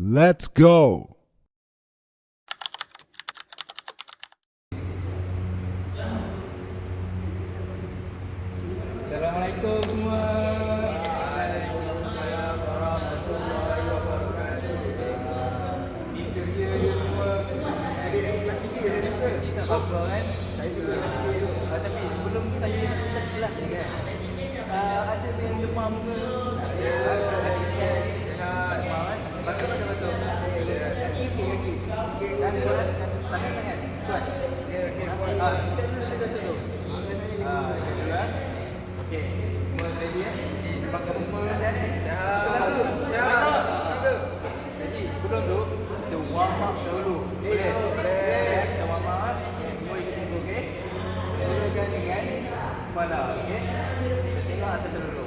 Let's go. Assalamualaikum semua. Waalaikumsalam warahmatullahi wabarakatuh. Ini ceria you semua. Adik yang kelas 3 saya suka. Tak apa kan? Saya suka kelas 3 tu. Tapi sebelum saya start kelas ni kan, ada yang demam ke? Ada sikit. Sihat. Demam kan? Betul. Kaki. Tangan. Kuat. Okey, kuat. Kita dulu. Kita dulu. Okey, semua ready ya? Pakai semua sihat ni? Sihat. Jadi sebelum tu, kita warm up dulu. Boleh? Kita warm up. Semua ikut tunggu, okey? Mulakan dengan kepala, okey? Kita tengok atas dulu.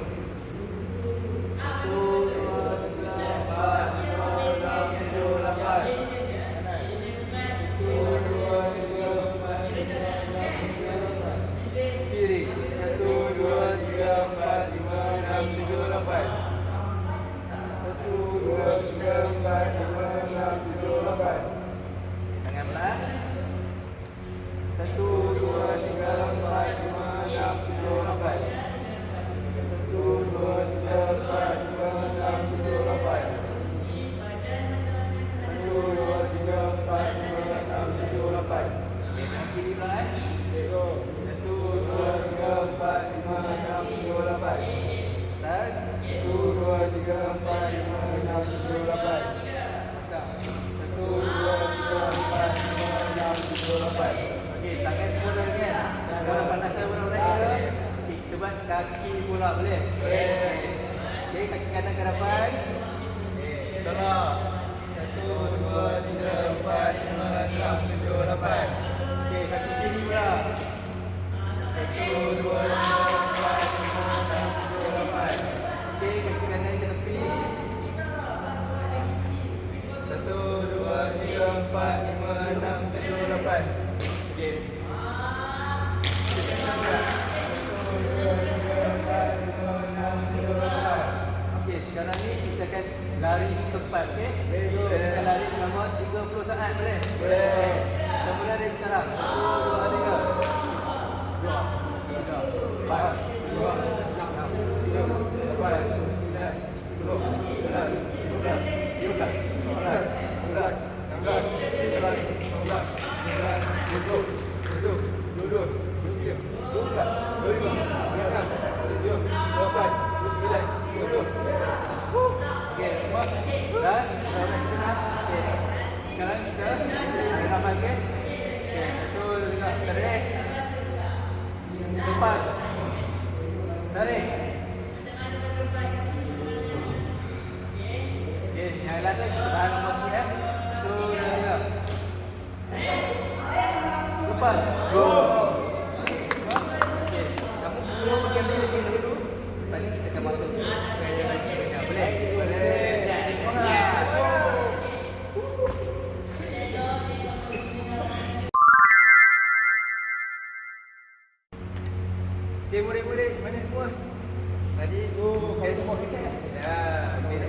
1, 2, 3, 4, 5, 6, 7, 8. 1, 2, 3, 4, 5, 6, 7, 8. Kiri. 1, 2, 3, 4, 5, 6, 7, 8. 1, 2, 3, 4, 5, 6, 7, 8. Tangan belah. 1, 2, 3, 4, 5, 6, 7, 8. 1, 2, 3, 4, 5, 6, 7, 8. 1, 2, 3, 4, 5, 6, 7, 8. Okey, tangan kiri belah Okey, go. 1, 2, 3, 4, 5, 6, 7, 8. Atas. 1, 2, 3, 4, 5, 6, 7, 8. 1, 2, 3, 4, 5, 6, 7, 8. Okey, tangan semua dah kan? Kalau panas saya berat-berat ke? Okey, kita buat kaki pula boleh? Okey, kaki kanan ke depan. Okey, tolong. 1, 2, 3, 4, 5, 6, 7, 8. Okey, kaki kiri pula. 1, 2, 3, 4, 5, 6, 7, 8. Okey, kaki kanan ke tepi. 1, 2, 3, 4, 5, 6, 7, 8. Okey. 1, 2, 3, 4, 5, 6, 7, 8. Okey, sekarang ni kita akan lari setempat, okey? Kita akan lari selama 30 saat, boleh? Boleh. Kita mula dari sekarang. 1, 2, 3. 2, 3, 4, 5, 6, 7, 8, 9, 10, 11, 12, 13, 14, 15, 16, 17, 18, 19, 20, 21, 22, 23, 24, 25, 26, 27, 28, 29, 30. Okey, semua dah? Dah tenang? Okey. Sekarang kita ramai, okey? Okey, 1, 2, 3, tarik. Lepas. Tarik. Okey, yang last ni kita tahan lama sikit ya. 1, 2, 3. Lepas. Go. Okey, kamu semua pergi ambil lagi dulu. Lepas ni kita akan masuk ke yang lagi banyak. Boleh? Boleh. Okey, murid-murid, mana semua? Tadi okey semua kita. Ya, okey.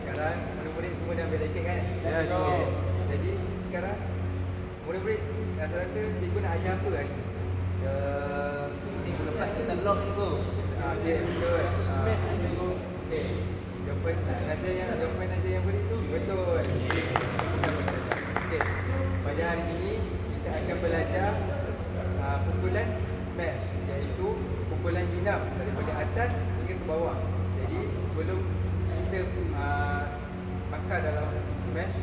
Sekarang murid-murid semua dah ambil tiket kan? Ya, okey. Jadi sekarang murid-murid rasa-rasa cikgu nak ajar apa hari ni? Minggu lepas kita log cikgu. Okey, betul. Cikgu. Okey. Jawapan aja yang beri tu betul. Okey. Pada hari ini kita akan belajar pukulan smash, iaitu pukulan junam daripada atas hingga ke bawah. Jadi sebelum kita pakar dalam smash,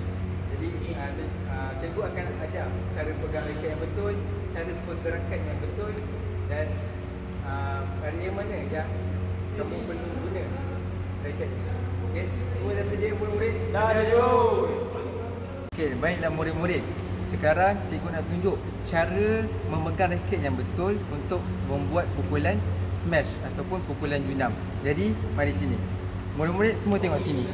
jadi cikgu akan ajar cara pegang raket yang betul, cara pergerakan yang betul dan area mana yang kamu perlu guna raket. Okey, semua dah sedia murid-murid? Dah ada. Okey, baiklah murid-murid. Sekarang cikgu nak tunjuk cara memegang raket yang betul untuk membuat pukulan smash ataupun pukulan junam. Jadi, mari sini. Murid-murid semua tengok sini.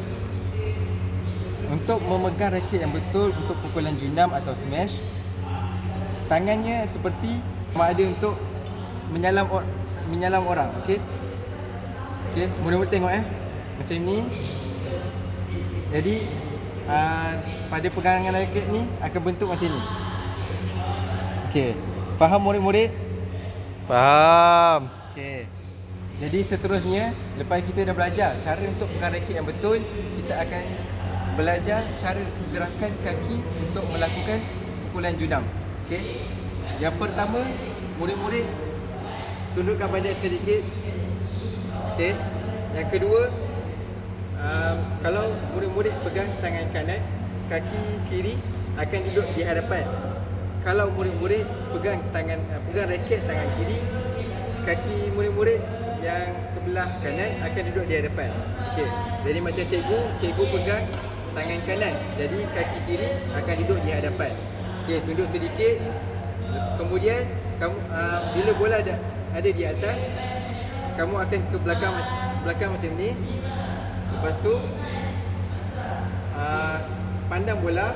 Untuk memegang raket yang betul untuk pukulan junam atau smash, tangannya seperti sama ada untuk menyalam orang. Okey. Okey, murid-murid tengok macam ni. Jadi pada pegangan raket ni akan bentuk macam ni. Okey. Faham murid-murid? Faham. Okey. Jadi seterusnya, lepas kita dah belajar cara untuk pegang raket yang betul, kita akan belajar cara gerakan kaki untuk melakukan pukulan junam. Okey. Yang pertama, murid-murid tundukkan badan sedikit. Okey. Yang kedua, kalau murid-murid pegang tangan kanan, kaki kiri akan duduk di hadapan. Kalau murid-murid pegang raket tangan kiri, kaki murid-murid yang sebelah kanan akan duduk di hadapan. Okey. Jadi macam cikgu pegang tangan kanan, jadi kaki kiri akan duduk di hadapan. Okey, tunduk sedikit. Kemudian kamu bila bola ada di atas, kamu akan ke belakang macam ni. Lepas tu pandang bola,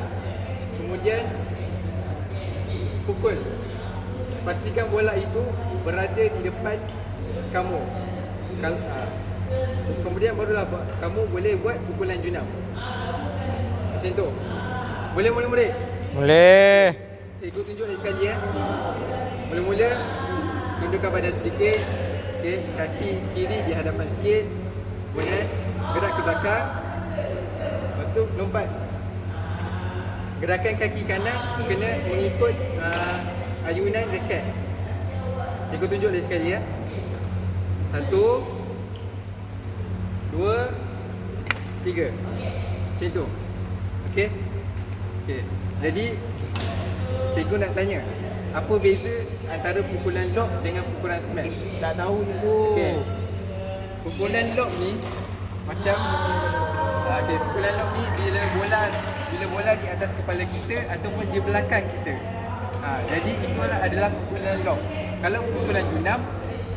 kemudian pukul. Pastikan bola itu berada di depan kamu. Kemudian barulah kamu boleh buat pukulan junam. Macam tu. Boleh murid-murid? Boleh. Cikgu tunjuk lagi sekali ya. Mula-mula tundukkan badan sedikit. Okey, kaki kiri di hadapan sikit. Kemudian gerak ke belakang. Lepas tu lompat. Gerakan kaki kanan kena mengikut ayunan raket. Cikgu tunjuk lagi sekali ya. 1 2 3. Macam tu. Okey. Okey. Jadi cikgu nak tanya, apa beza antara pukulan lob dengan pukulan smash? Tak tahu cikgu. Okey. Pukulan lob ni macam pukulan lob ni bila bola di atas kepala kita ataupun di belakang kita. Jadi itulah adalah pukulan lob. Kalau pukulan junam,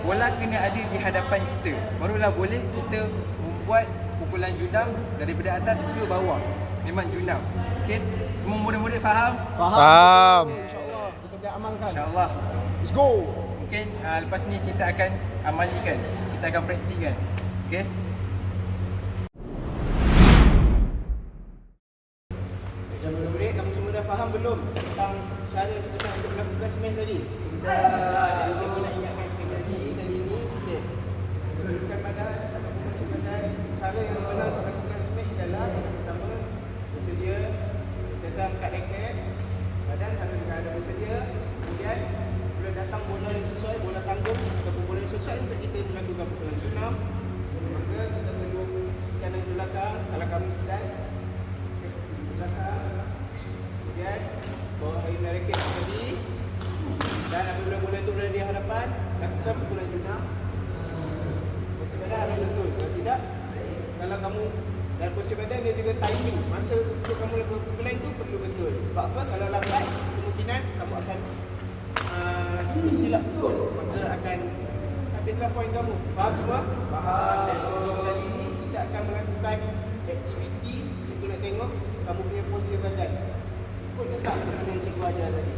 bola kena ada di hadapan kita. Barulah boleh kita membuat pukulan junam daripada atas ke bawah. Memang junam. Okey. Semua murid-murid faham? Faham. InsyaAllah kita boleh amalkan. InsyaAllah. Let's go. Mungkin lepas ni kita akan amalikan. Kita akan praktikkan. Okey. Murid-murid, kamu semua dah faham belum tentang cara sebenar untuk melakukan smash tadi? Jadi cikgu nak ingatkan sekali lagi kali ini. Okey. Tundukkan badan ataupun masuk badan. Cara yang sebenar untuk melakukan smash adalah yang pertama, bersedia sentiasa angkat raket. Badan harus ada bersedia. Kemudian bila datang bola yang sesuai, bola tanggung ataupun bola yang sesuai untuk kita melakukan pukulan junam, maka kita tunduk kanan ke belakang. Kalau kamu tidak belakang, kemudian bawa ayunan raket tadi, dan apabila bola itu berada di hadapan, lakukan pukulan junam. Postur badan harus betul. Kalau tidak, kalau kamu dan postur badan dia juga timing, masa untuk kamu lakukan pukulan itu perlu betul. Sebab apa? Kalau lambat, kemungkinan kamu akan silap pukul, maka akan habislah poin kamu. Faham semua? Faham. Dan untuk kali ini kita akan melakukan aktiviti. Cikgu nak tengok kamu punya postur badan. Ikut ke tak macam yang cikgu ajar tadi?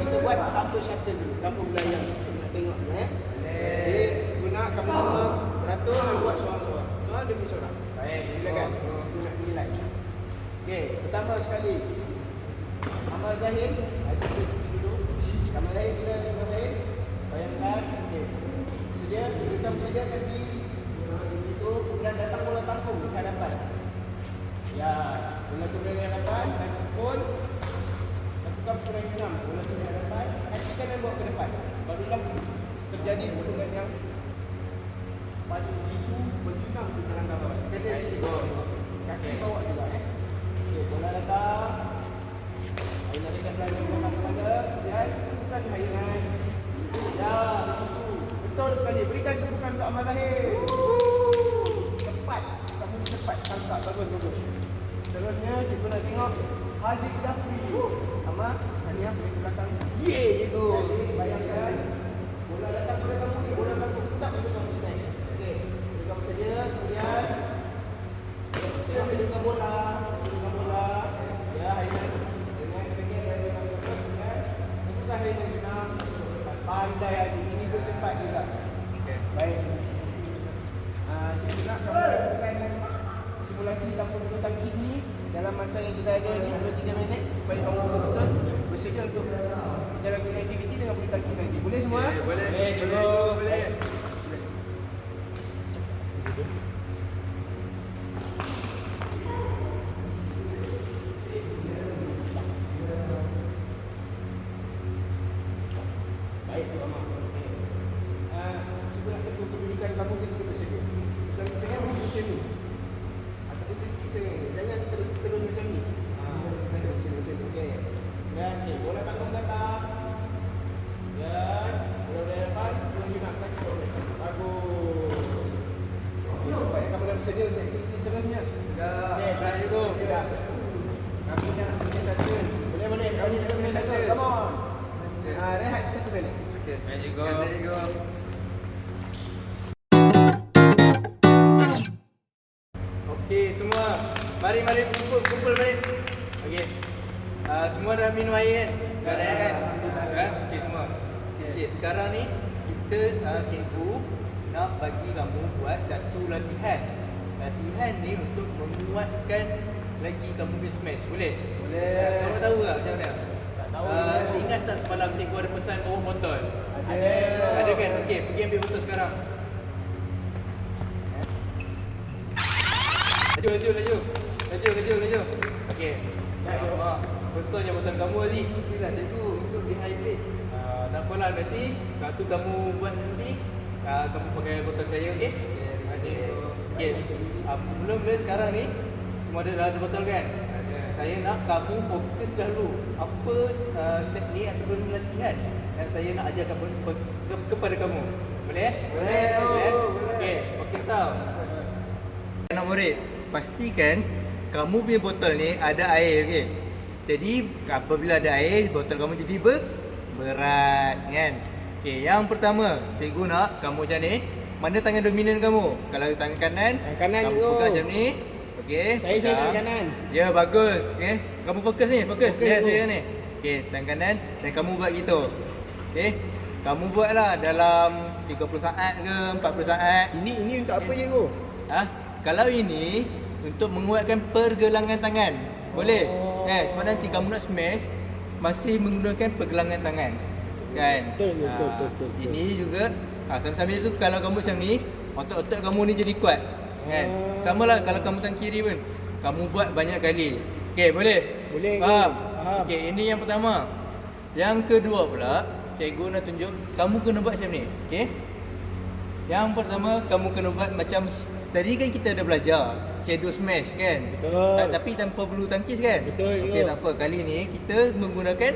Kita buat tanpa shuttle dulu, tanpa belayar. Cikgu nak tengok dulu Jadi cikgu nak kamu semua beratur dan buat seorang-seorang. Seorang demi seorang. Baik, silakan. Cikgu nak menilai. Okey, pertama sekali amal zahir. Cikgu dulu. Amal zahir kita amal zahir. Bayangkan, okey. Kita sedia kaki itu kemudian datang bola tanggung ke hadapan. Ya, bola tu berada di hadapan dan pukul. Lakukan pukulan junam. Bola tu di hadapan, kaki kanan bawa ke depan. Barulah terjadi pukulan yang paling itu berjunam di dalam gambar. Sekali kaki bawa juga Okey, bola datang. Ayunan dekat belakang belakang kepala. Kemudian bukan ayunan. Ya, itu. Betul sekali. Berikan tepukan untuk amal zahir. Cepat. Kamu cepat. Tangkap. Bagus. Seterusnya, cikgu nak tengok Haziq Zafri. Sama Haniah pergi ke belakang. Yeay, cikgu. Jadi, bayangkan bola datang pada kamu ni. Bola tanggung. Stop untuk kamu smash. Okey. Jadi kamu sedia. Kemudian tengok hidupkan bola. Ya, ayunan. Dengan kena ayunan betul. Kemudian bukan ayunan junam. Pandai Haziq. Ini pun cepat juga. Okey. Baik. Cikgu nak kamu lakukan simulasi tanpa bulu tangkis ni dalam masa yang kita ada ni 2-3 minit supaya kamu betul-betul bersedia untuk menjalankan aktiviti dengan bulu tangkis nanti. Boleh semua? Boleh. Baik tu Ahmad. Okey. Cuba nak tentu kedudukan kamu ketika bersedia. Kalau bersedia masih macam ni. Atau sedikit saja. Jangan terus macam ni. Macam ni. Okey. Dan okey, bola tanggung datang. Dan bola dari depan, bola di belakang kaki boleh. Bagus. Okey, baik kamu dah bersedia untuk aktiviti seterusnya. Dah. Okey, baik tu. Dah. Kamu jangan pergi satu. Boleh. Kamu jangan pergi satu. Come on. Rehat satu kali. Okey. Magic go. Magic go. Okey, semua. Mari kumpul balik. Okey. Semua dah minum air kan? Dah kan? Okey semua. Okey, sekarang ni kita cikgu nak bagi kamu buat satu latihan. Latihan ni untuk menguatkan lagi kamu punya smash. Boleh? Kamu tahu tak macam mana? Tak tahu. Ingat tak semalam cikgu ada pesan bawa botol? Ada. Ada kan? Okey, pergi ambil botol sekarang. Laju. Okey. Besarnya botol kamu tadi. Mestilah cikgu untuk dehydrate. Tak apalah nanti waktu kamu buat nanti kamu pakai botol saya, okey? Terima kasih. Okey. Mula-mula sekarang ni semua ada botol kan? Saya nak kamu fokus dahulu apa teknik ataupun latihan yang saya nak ajar kepada kamu. Boleh? Boleh. Okey, fokus tau. Anak murid, pastikan kamu punya botol ni ada air, okey. Jadi apabila ada air, botol kamu jadi berat kan. Okey, yang pertama, cikgu nak kamu macam ni. Mana tangan dominan kamu? Kalau tangan kanan, kanan kamu dulu. pegang macam ni. Okey. Saya tangan kanan. Ya, bagus. Okey. Kamu fokus ni, fokus. Lihat cikgu. saya ni. Okey, tangan kanan dan kamu buat gitu. Okey. Kamu buatlah dalam 30 saat ke 40 saat. Ini untuk apa cikgu? Kalau ini untuk menguatkan pergelangan tangan. Boleh? Sebab nanti kamu nak smash masih menggunakan pergelangan tangan. Kan? Betul. Ini juga sambil-sambil tu kalau kamu macam ni, otot-otot kamu ni jadi kuat. Kan? Samalah kalau kamu tangan kiri pun. Kamu buat banyak kali. Okey, boleh? Boleh. Faham? Faham. Okey, ini yang pertama. Yang kedua pula, cikgu nak tunjuk kamu kena buat macam ni. Okey? Yang pertama kamu kena buat macam tadi kan kita dah belajar shadow smash kan? Betul. Tapi tanpa bulu tangkis kan? Betul, Okey, ya. tak apa. Kali ni kita menggunakan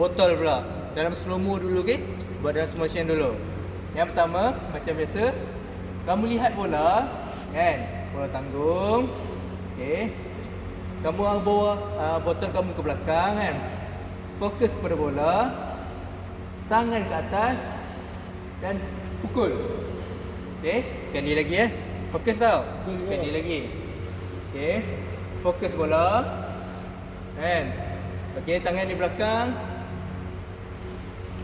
botol pula. Dalam slow mo dulu, okey? Buat dalam slow motion dulu. Yang pertama, macam biasa, kamu lihat bola, kan? Bola tanggung. Okey. Kamu bawa botol kamu ke belakang kan? Fokus pada bola. Tangan ke atas dan pukul. Okey, sekali lagi Fokus tau. Sekali lagi. Okey. Fokus bola. Kan? Okey, tangan di belakang.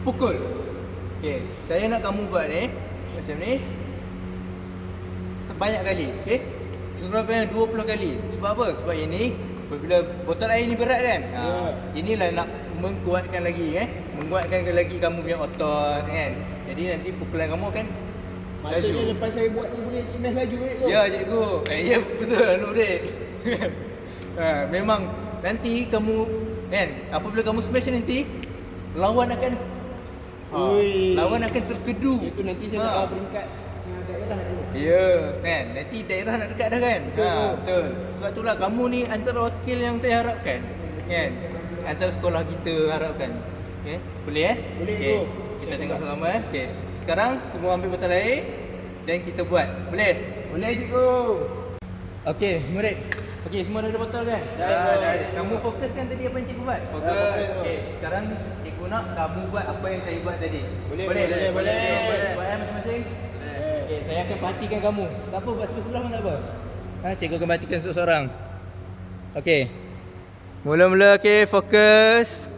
Pukul. Okey, saya nak kamu buat ni macam ni. Sebanyak kali, okey? Sekurang-kurangnya 20 kali. Sebab apa? Sebab ini apabila botol air ni berat kan? Inilah nak menguatkan lagi menguatkan lagi kamu punya otot kan. Jadi nanti pukulan kamu kan Maksudnya lepas saya buat ni boleh smash laju cikgu? Ya cikgu. Ya betul anak murid. Memang nanti kamu kan apabila kamu smash nanti lawan akan lawan akan terkedu. Itu nanti saya nak peringkat daerah tu. Ya kan. Nanti daerah nak dekat dah kan. Betul. Sebab itulah kamu ni antara wakil yang saya harapkan. Kan? Antara sekolah kita harapkan. Okey. Boleh Boleh, Okey. cikgu. Kita tengok sama Okey. Sekarang semua ambil botol air dan kita buat. Boleh? Boleh cikgu. Okey, murid. Okey, semua dah ada botol kan? Dah. Kamu fokuskan tadi apa yang cikgu buat? Fokus. Okey, sekarang cikgu nak kamu buat apa yang saya buat tadi. Boleh. Buat masing-masing? Okey, saya akan perhatikan kamu. Tak apa, buat sebelah-sebelah pun tak apa. Cikgu akan perhatikan seorang. Okey. Mula-mula fokus.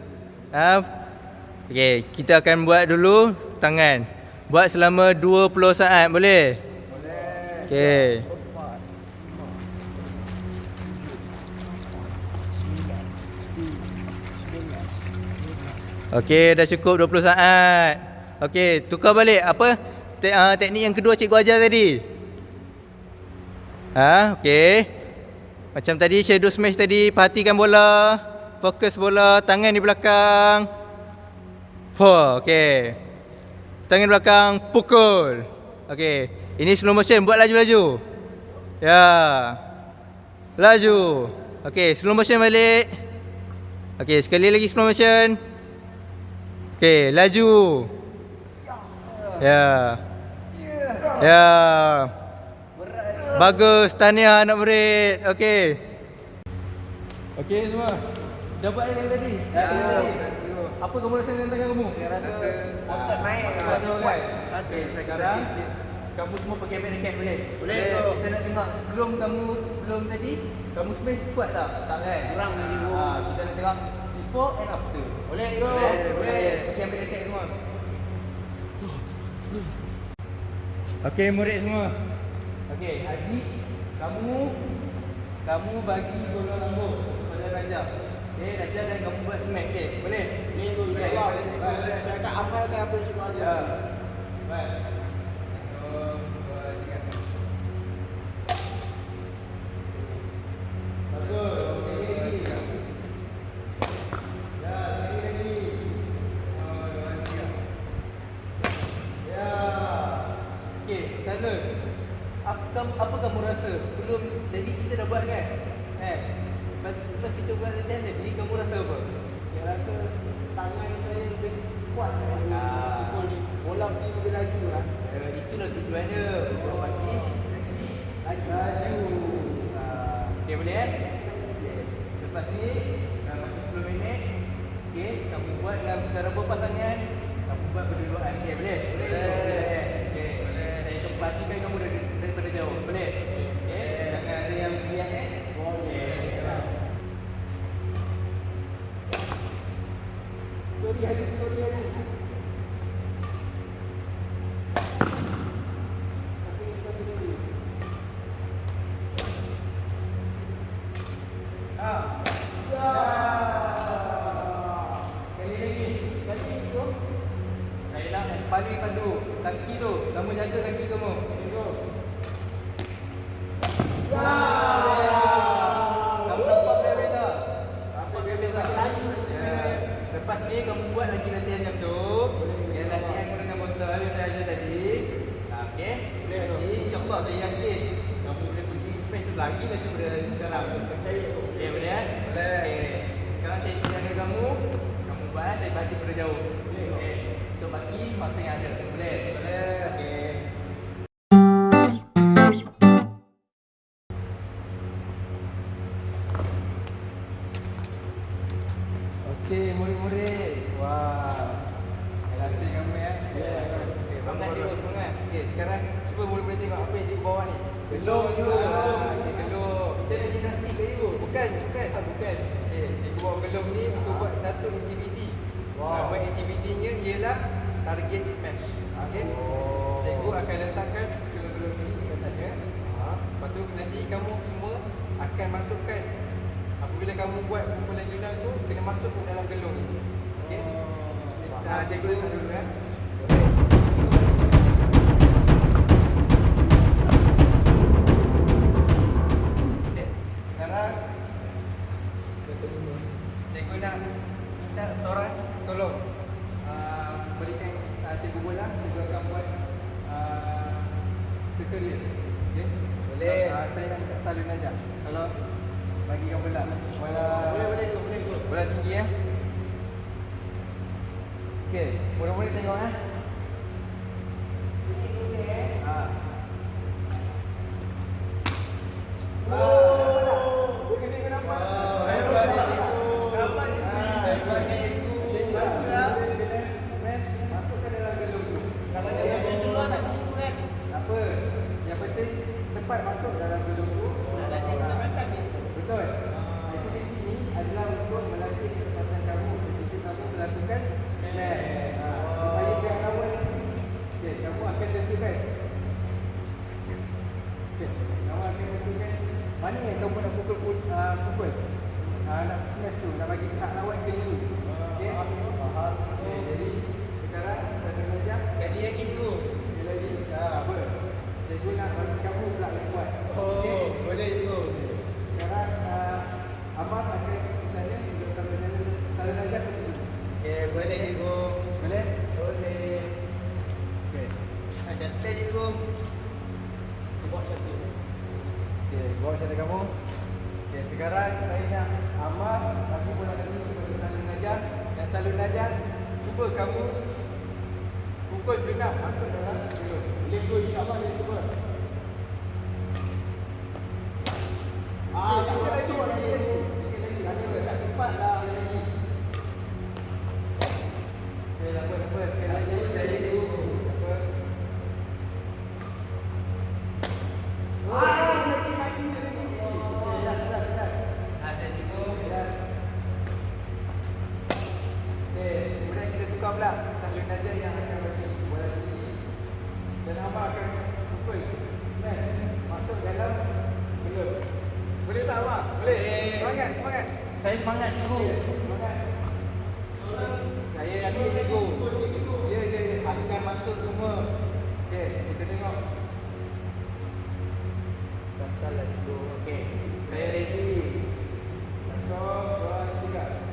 Okey, kita akan buat dulu tangan. Buat selama 20 saat, boleh? Boleh. Okey. Okey, dah cukup 20 saat. Okey, tukar balik. Apa? Teknik yang kedua cikgu ajar tadi. Okey. Macam tadi shadow smash tadi, perhatikan bola. Fokus bola, tangan di belakang. Okey. Tangan belakang, pukul. Okey. Ini slow motion, buat laju-laju. Ya. Laju. Okey, slow motion balik. Okey, sekali lagi slow motion. Okey, laju. Ya. Ya. Bagus, tahniah anak murid. Okey. Okey semua. Dah buat yang tadi? Apa kamu rasa dengan tangan kamu? Saya rasa otot naik. Rasa kuat. Okey, Sekarang kamu semua pakai back dekat boleh? Boleh. Kita nak tengok sebelum tadi kamu smash kuat tak? Tak kan? Kurang lagi, bro. Kita nak tengok before and after. Boleh go. Boleh. Pakai back dekat semua. Okey murid semua. Okey, Haji, kamu bagi golongan rambut pada Raja. Okey, Raja dan kamu buat smack. Okey, boleh? Ni go insya-Allah. Saya akan amalkan apa yang cikgu ajar. Baik. Apa kamu rasa sebelum jadi kita dah buat kan? Lepas kita buat latihan tadi, kamu rasa apa? Saya rasa tangan saya lebih kuat. Pukul ni. Bola pergi lebih laju lah. Itulah tujuannya untuk bagi laju. Okey boleh Lepas ni dalam 10 minit. Okey, kamu buat dalam secara berpasangan. Kamu buat berduaan. Okey boleh? Boleh. Okey, boleh. Saya perhatikan kamu daripada jauh. Boleh? Okey, jangan ada yang lihat Boleh. Sorry Habib. Paling padu kaki tu, kamu jaga kaki kamu. Kamu nampak beza. Lepas ni kamu buat lagi latihan macam tu. Yang latihan dengan botol yang saya ajar tadi. Okey. Jadi insya-Allah saya yakin kamu boleh pergi space tu lagi daripada sekarang. Okey boleh ya? Boleh. Sekarang saya jaga kamu buat saya bagi pada jauh. Okey. Untuk bagi masa yang ada. Boleh? Boleh. Okey. Okey, murid-murid. Wah. Latih kamu ya. Okey, semangat cikgu, semangat. Okey, sekarang cuba murid-murid tengok apa yang cikgu bawa ni. Gelung cikgu. Okey, gelung. Kita nak gimnastik ke cikgu? Bukan. Bukan. Okey, cikgu bawa gelung ni untuk buat satu aktiviti. Nama aktivitinya ialah target smash. Okey. Cikgu akan letakkan gelung-gelung ni di atasnya. Lepas tu nanti kamu semua akan masukkan. Apabila kamu buat pukulan Yunan tu, kena masuk ke dalam gelung ni. Okey. Cikgu tengok dulu ya. Sekarang cikgu nak minta seorang tolong berikan cikgu bola. Cikgu akan buat tutorial. Okay? Boleh. Saya nak salin aja. Kalau bagikan bola. Boleh. Bola tinggi ya. Okey, mula-mula tengok ah. Cepat masuk dalam gelung tu. Betul. Aktiviti ini adalah untuk melatih kecepatan kamu ketika kamu melakukan smash. Supaya jangan kamu okey, kamu akan tentukan. Okey, kamu akan tentukan mana yang kamu nak pukul. Nak smash tu, nak bagi pihak lawan keliru. Okey. Okay, jadi sekarang satu najah. Sekali lagi tu. Sekali lagi. Apa? Cikgu nak bagi kamu pula yang buat. Oh, boleh tu. Sekarang Abang akan tanya untuk satu najah ke situ. Okay, boleh cikgu. Boleh? Boleh. Okey. Cantik cikgu. Buat satu. Okey, bawa syarah kamu. Okey, sekarang saya nak Amar, aku pun nak dulu untuk selalu najah. Dan selalu najah, cuba kamu pukul genap masuk dalam dulu. Boleh tu, insyaAllah boleh cuba. Sikit lagi, sikit lagi. Tak cepat lah. Okey, tak apa, tak apa. Sekali lagi, sekali lagi. Tak apa. Okey, dah. Ada cikgu. Okey, kemudian kita tukar pula selalu najah yang akan bagi bola tinggi. Dan Amar akan pukul smash masuk dalam belum. Boleh tak Amar? Boleh. Semangat, semangat. Saya semangat cikgu. Semangat. Saya yakin cikgu. Ya. Akan masuk semua. Okey, kita tengok. Daftar lah cikgu. Okey. Saya ready. 1, 2, 3.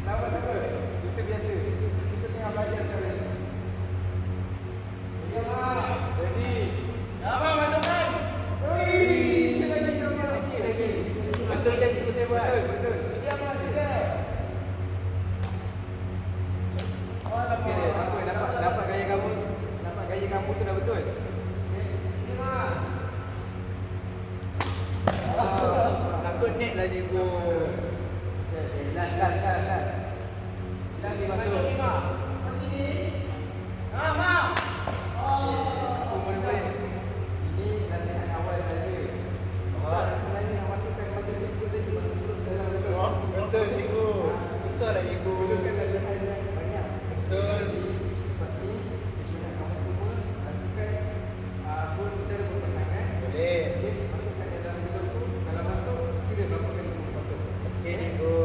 Tak apa. Itu biasa. Kita tengah belajar sekarang ni. Ready? Apa masukkan? Lagi. Betul je cikgu saya buat. Betul. Diam lah saya. Oh, Okey, apa dapat gaya kamu? Dapat gaya kamu tu dah betul. Takut net lah cikgu. Last. Last masuk. Murid-murid. Ini latihan awal saja. Sebenarnya yang masukkan macam cikgu tadi masuk terus dalam betul. Betul cikgu. Susah lah cikgu. Dulu kan latihan yang banyak. Betul. Lepas ni, cikgu nak kamu semua lakukan pun secara berpasangan. Boleh. Okey, masukkan dalam betul tu. Kalau masuk, kira berapa kali kamu masuk. Okey cikgu.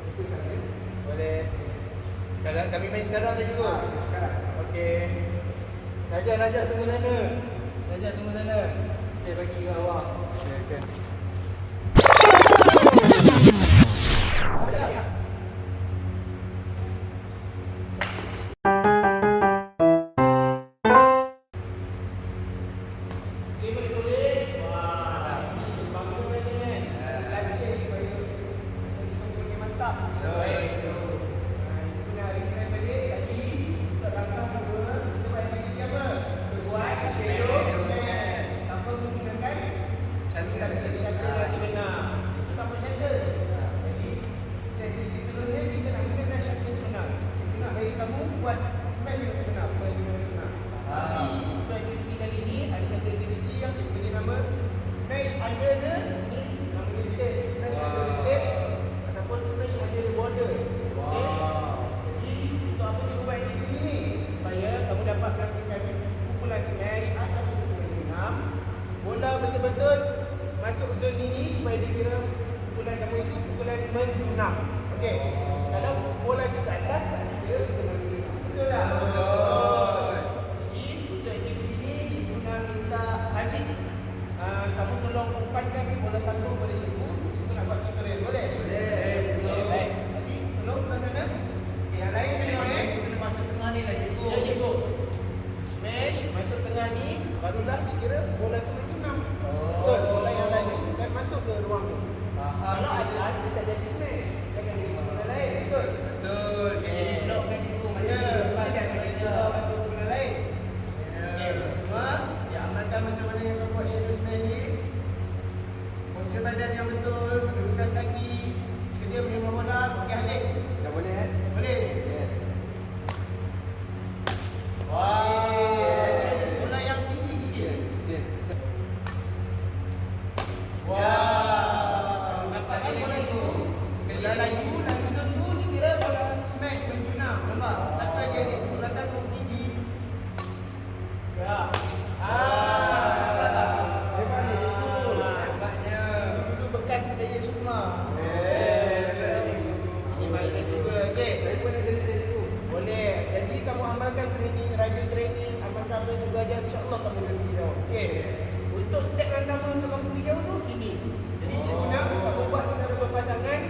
Itu saja. Boleh. Sekarang kami main sekarang tu cikgu. Sekarang. Okey. Najah tunggu sana. Najah tunggu sana. Saya bagi ke awak. Okey. Bola betul-betul masuk zon ini supaya dikira pukulan kamu itu pukulan menjunam. Okey. Kalau bola di ke atas tak dikira menjunam. Betul tak? sampai juga dia insya-Allah kamu boleh hijau. Okey. Untuk step yang pertama untuk kamu hijau tu ini. Jadi cikgu nak kamu buat secara berpasangan.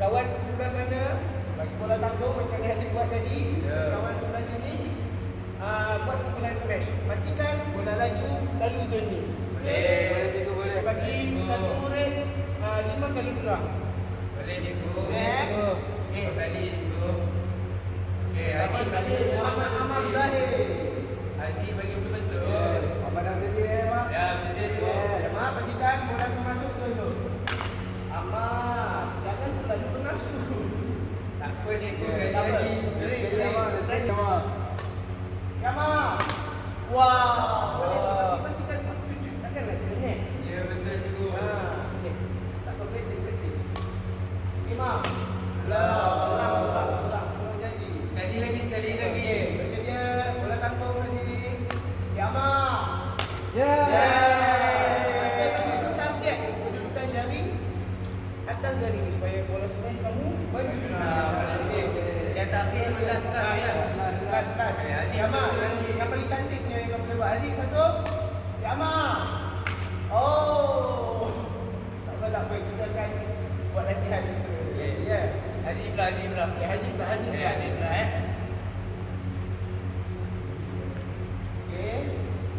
Kawan sebelah sana bagi bola tanggung macam yang Haziq buat tadi. Kawan sebelah sini buat pukulan smash. Pastikan bola laju lalu zone ni. Boleh cikgu, boleh. Saya bagi satu murid 5 kali kurang. Boleh cikgu. Boleh. Okey. Kali cikgu. Okey, Haji Amal Zahir. Haji bagi betul. Apa dah jadi Mak? Ya, betul cikgu. Jemaah pastikan bola tu masuk zone tu. Amal, jangan terlalu bernafsu. Tak apa cikgu, sekali Tak apa. lagi. Jadi Mak, sekali Mak. Amal. Wah, boleh tu tapi pastikan cucu takkanlah dia. Ya, betul cikgu. Okey. Tak apa praktis. Imam. Kurang jadi. Sekali lagi, sekali lagi. Okey, bersedia bola tanggung tadi. Ya, Amal. Ya. Target kedudukan jaring atas jaring supaya bola smash kamu baju. Yang tak kira kelas. Kelas. Ya, Amal. Yang paling cantiknya yang kamu boleh buat. Aziz satu. Ya, Amal. Oh. Tak apa. Kita akan buat latihan. Ya. Haji pula. Ya, Haziq pula. Haji pula Okey.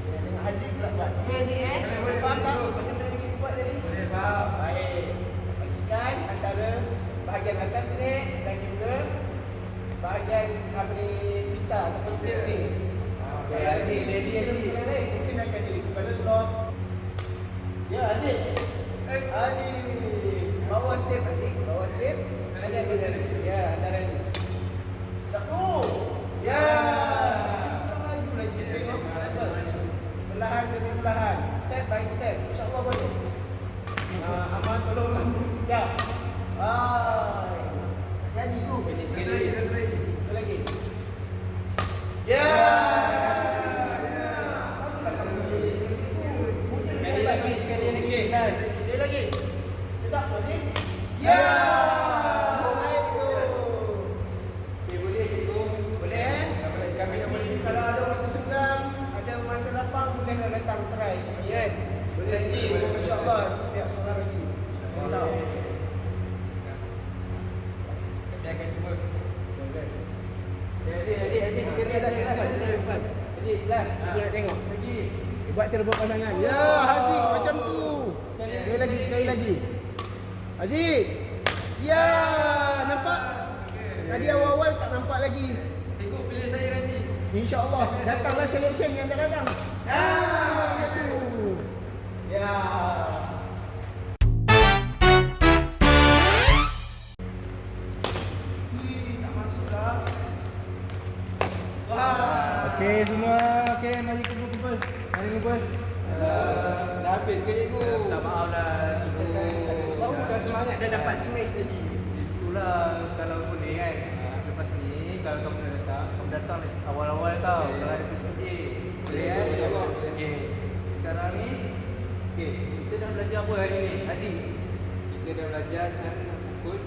Kita tengok Haziq pula buat. Okey, Haziq Boleh, Faham tak boleh. macam mana kita buat tadi? Boleh faham. Baik. Pastikan antara bahagian atas ni dan juga bahagian apa ni pita ataupun plate ni. Okey, Haji, ready, Haji. Mungkin akan jadi kepala lock. Ya, Haziq. Haziq. Bawa tape Haziq. Bawa tape. Ada antara ni. Ya, antara ni. Satu. Ya. Laju lagi. Tengok. Perlahan demi perlahan. Step by step. InsyaAllah boleh. Amal tolong. Ya. Jadi tu. Satu lagi. Ya. Sekali lagi. Sedap lagi. Ya. Baik tu. Okey, boleh cikgu. Boleh? Kami dah boleh. Kalau ada waktu senggang, ada masa lapang, boleh nak datang try sini kan. Boleh lagi. InsyaAllah pihak sekolah lagi. InsyaAllah. Kami akan cuba. Boleh. Haji, sekali lagi. Haji, kelas. Cuba nak tengok. Haji. Buat cara berpasangan. Ya, Haziq macam tu. Sekali lagi. Haziq. Ya, nampak? Tadi awal-awal tak nampak lagi. Cikgu pilih saya nanti. InsyaAllah datanglah selection yang akan datang. Itu. Ya. Tak masuk dah. Wah. Okey semua. Okey, mari kumpul. Dah habis ke cikgu? Minta maaf lah cikgu. Kau dah semangat dah dapat smash tadi. Itulah kalau boleh kan. Lepas ni kalau kamu datang awal-awal tau. Kalau ada PSPJ. Boleh kan? InsyaAllah. Okey. Sekarang ni kita dah belajar apa hari ni? Haji. Kita dah belajar cara nak pukul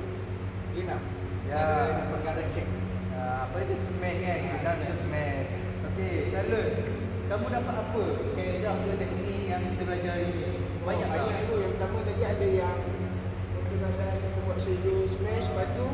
Junam. Ya. Cara nak pegang raket. Apa itu smash kan? Kita dah smash. Okey, Charlotte. Kamu dapat apa? Kaedah atau teknik yang kita belajar hari ni? Banyak tak? Banyak tu. Yang pertama tadi ada yang perkenalkan kita buat shadow smash. Lepas tu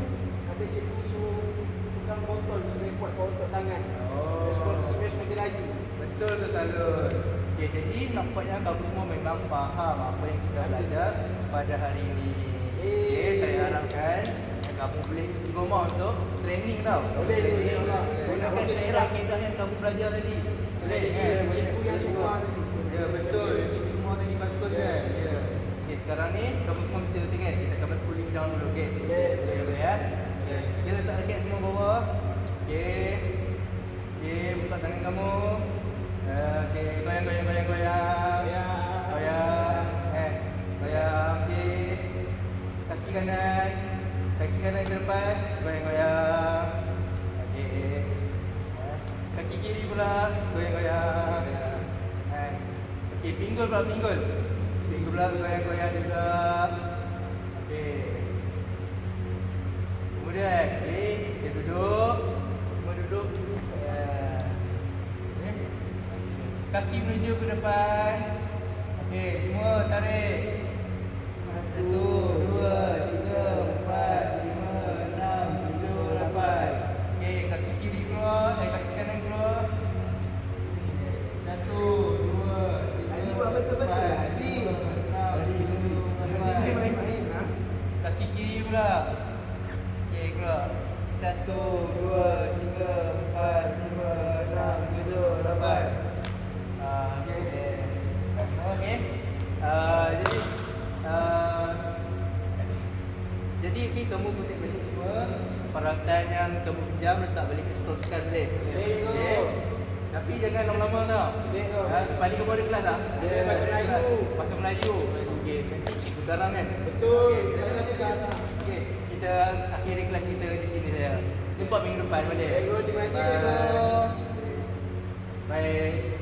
ada cikgu suruh pegang botol supaya buat otot tangan. Oh. Respon smash makin laju. Betul tu Charlotte. Okey, jadi nampaknya kamu semua memang faham apa yang kita belajar pada hari ini. Okey, saya harapkan kamu boleh istiqomah untuk training tau. Boleh, insyaAllah. Gunakan kaedah-kaedah yang kamu belajar tadi. Boleh, kan? cikgu yang semua tadi. Ya, betul. Itu semua tadi bagus kan? Ya. Okey, sekarang ni kamu semua mesti letih kan? Kita akan cooling down dulu, okey? Boleh ya. Okey, kita letak raket semua bawah. Okey. Okey, buka tangan kamu. Okey, goyang. Ya. Goyang. Goyang. Okey. Kaki kanan ke depan. Goyang. Okey. Kaki kiri pula. Goyang. Okey, pinggul pula. Pinggul pula goyang juga. Okey. Kemudian, okey, kita duduk. Semua duduk. Ya. Okey. Kaki menuju ke depan. Okey, semua tarik. 1, 2, 3, 4, 5, 6, 7, 8. Okey, kaki kiri keluar, kaki kanan keluar. 1, 2, 3. Haji buat betul-betul lah, Haji. Haji main-main lah. Kaki kiri pula. Okey, keluar. 1, 2, 3, 4, 5, 6, 7, 8. Okey. Okey. Jadi okey, kamu putih balik semua. Peralatan yang kamu pinjam letak balik ke stor sekarang boleh. Okey. Tapi jangan lama-lama tau. Okey, go. Pagi kamu ada kelas tak? Ada bahasa Melayu. Bahasa Melayu. Okey, nanti sekarang kan? Betul. Saya bukan. Okey, kita akhiri kelas kita di sini saya. Jumpa minggu depan boleh? Okey, go. Terima kasih, go. Baik.